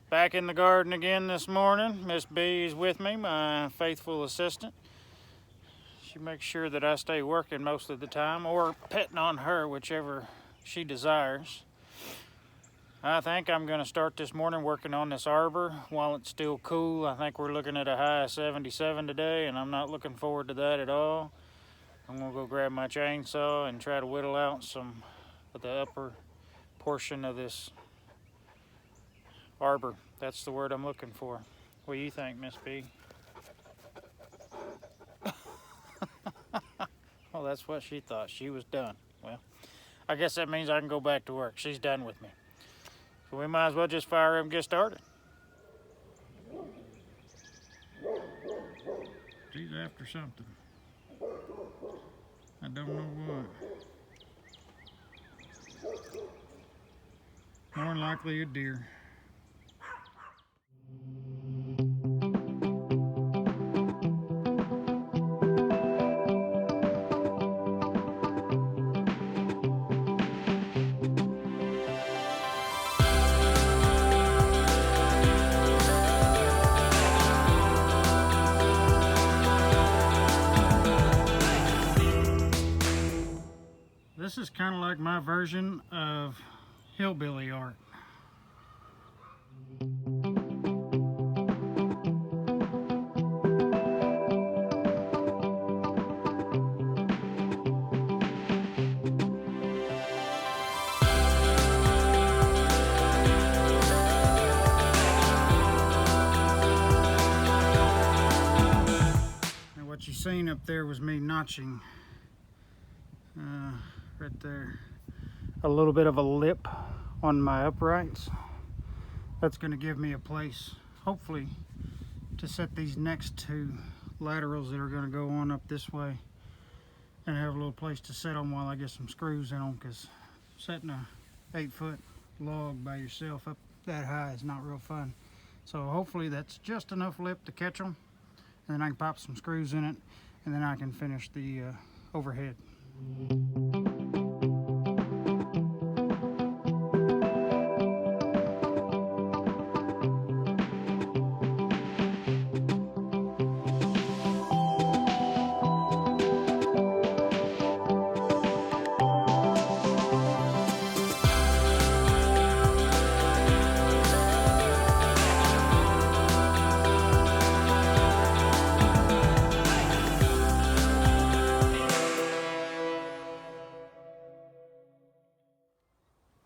Back in the garden again this morning. Miss B is with me, my faithful assistant. She makes sure that I stay working most of the time, or petting on her, whichever she desires. I think I'm going to start this morning working on this arbor while it's still cool. I think we're looking at a high of 77 today, and I'm not looking forward to that at all. I'm going to go grab my chainsaw and try to whittle out some of the upper portion of this arbor. That's the word I'm looking for. What do you think, Miss B? Well, that's what she thought. She was done. Well, I guess that means I can go back to work. She's done with me. So we might as well just fire up and get started. She's after something. I don't know what. More than likely a deer. This is kind of like my version of hillbilly art. And what you seen up there was me notching right there a little bit of a lip on my uprights. That's going to give me a place, hopefully, to set these next two laterals that are going to go on up this way, and have a little place to set them while I get some screws in them, because setting a 8-foot log by yourself up that high is not real fun. So hopefully that's just enough lip to catch them, and then I can pop some screws in it, and then I can finish the overhead.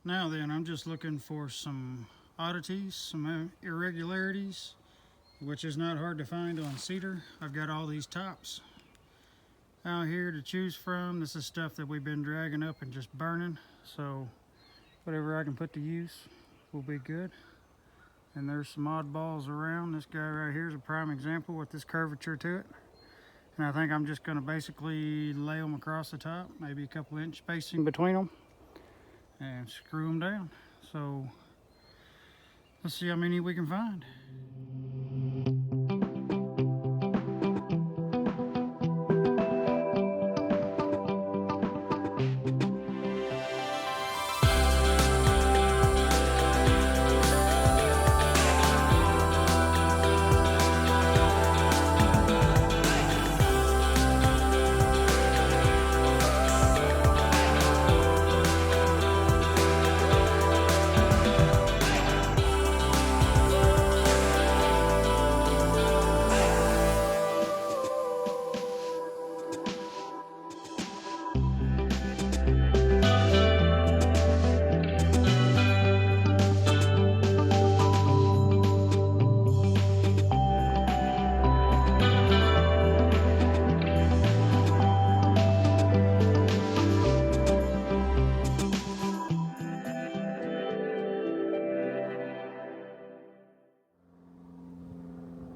Now then, I'm just looking for some oddities, some irregularities, which is not hard to find on cedar. I've got all these tops out here to choose from. This is stuff that we've been dragging up and just burning, so whatever I can put to use will be good. And there's some oddballs around. This guy right here is a prime example with this curvature to it. And I think I'm just going to basically lay them across the top, maybe a couple inch spacing between them, and screw them down. So let's see how many we can find.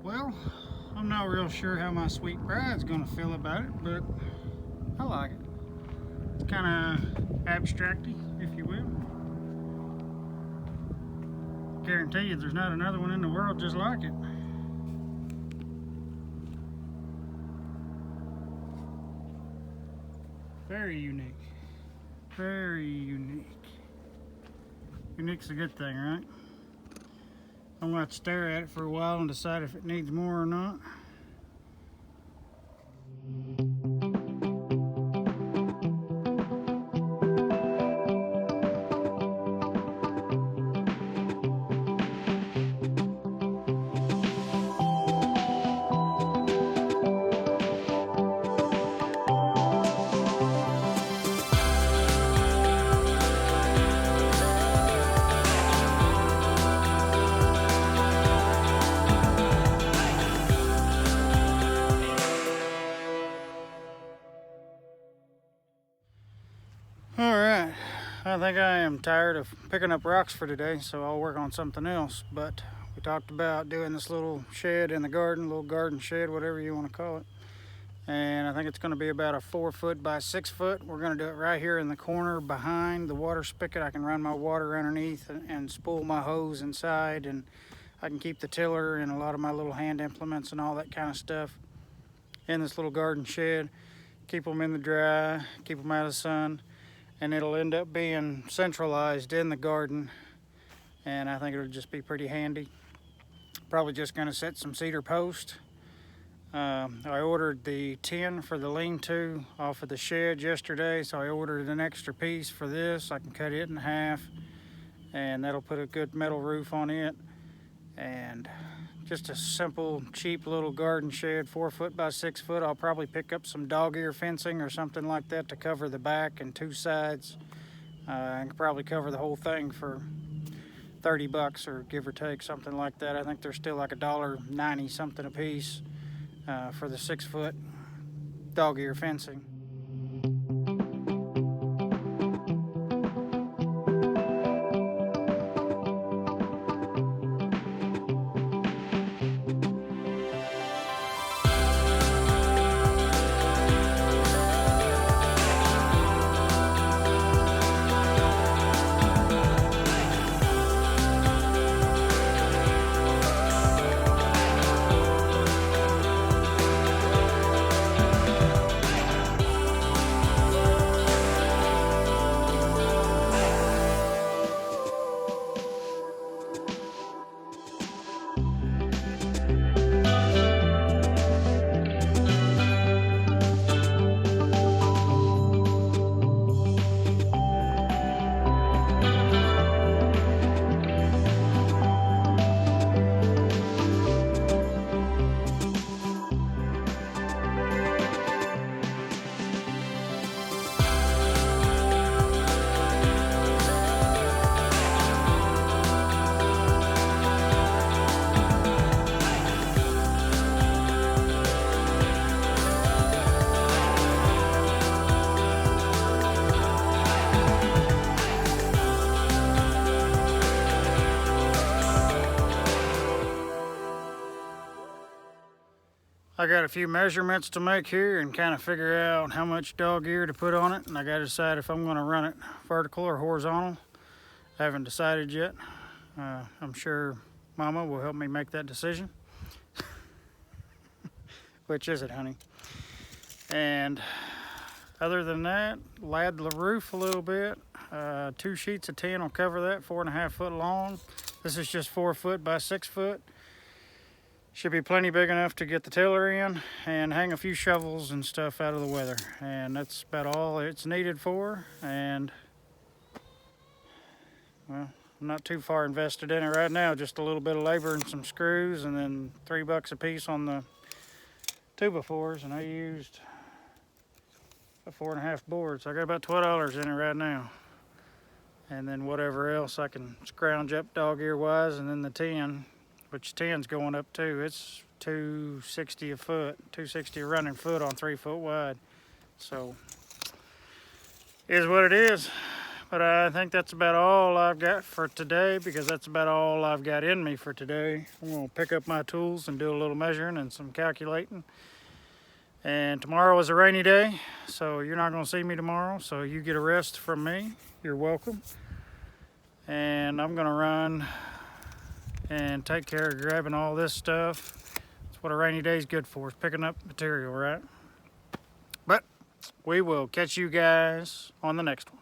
Well, I'm not real sure how my sweet bride's gonna feel about it, but I like it. It's kind of abstracty, if you will. Guarantee you there's not another one in the world just like it. Very unique. Very unique. Unique's a good thing, right? I'm going to have to stare at it for a while and decide if it needs more or not. Alright, I think I am tired of picking up rocks for today, so I'll work on something else. But we talked about doing this little shed in the garden, little garden shed, whatever you want to call it. And I think it's going to be about a 4 foot by 6 foot. We're going to do it right here in the corner behind the water spigot. I can run my water underneath and spool my hose inside, and I can keep the tiller and a lot of my little hand implements and all that kind of stuff in this little garden shed. Keep them in the dry, keep them out of the sun. And it'll end up being centralized in the garden, and I think it'll just be pretty handy. Probably just going to set some cedar posts. I ordered the tin for the lean-to off of the shed yesterday, so I ordered an extra piece for this. I can cut it in half, and that'll put a good metal roof on it. And just a simple, cheap little garden shed, 4 foot by 6 foot. I'll probably pick up some dog ear fencing or something like that to cover the back and 2 sides. I can probably cover the whole thing for 30 bucks or give or take, something like that. I think they're still like $1.90 something a piece for the 6 foot dog ear fencing. I got a few measurements to make here and kind of figure out how much dog ear to put on it, and I got to decide if I'm going to run it vertical or horizontal. I haven't decided yet. I'm sure Mama will help me make that decision. Which is it, honey? And other than that, lad the roof a little bit. 2 sheets of tin will cover that, 4.5 foot long. This is just 4 foot by 6 foot. Should be plenty big enough to get the tiller in and hang a few shovels and stuff out of the weather. And that's about all it's needed for. And, well, I'm not too far invested in it right now. Just a little bit of labor and some screws, and then $3 a piece on the 2x4s. And I used 4.5 boards. I got about $12 in it right now. And then whatever else I can scrounge up dog ear wise, and then the tin, which tin's going up too. It's $260 a foot, $260 a running foot on 3 foot wide. So, is what it is. But I think that's about all I've got for today, because that's about all I've got in me for today. I'm gonna pick up my tools and do a little measuring and some calculating. And tomorrow is a rainy day, so you're not gonna see me tomorrow, so you get a rest from me. You're welcome. And I'm gonna run and take care of grabbing all this stuff. That's what a rainy day is good for, is picking up material, right? But we will catch you guys on the next one.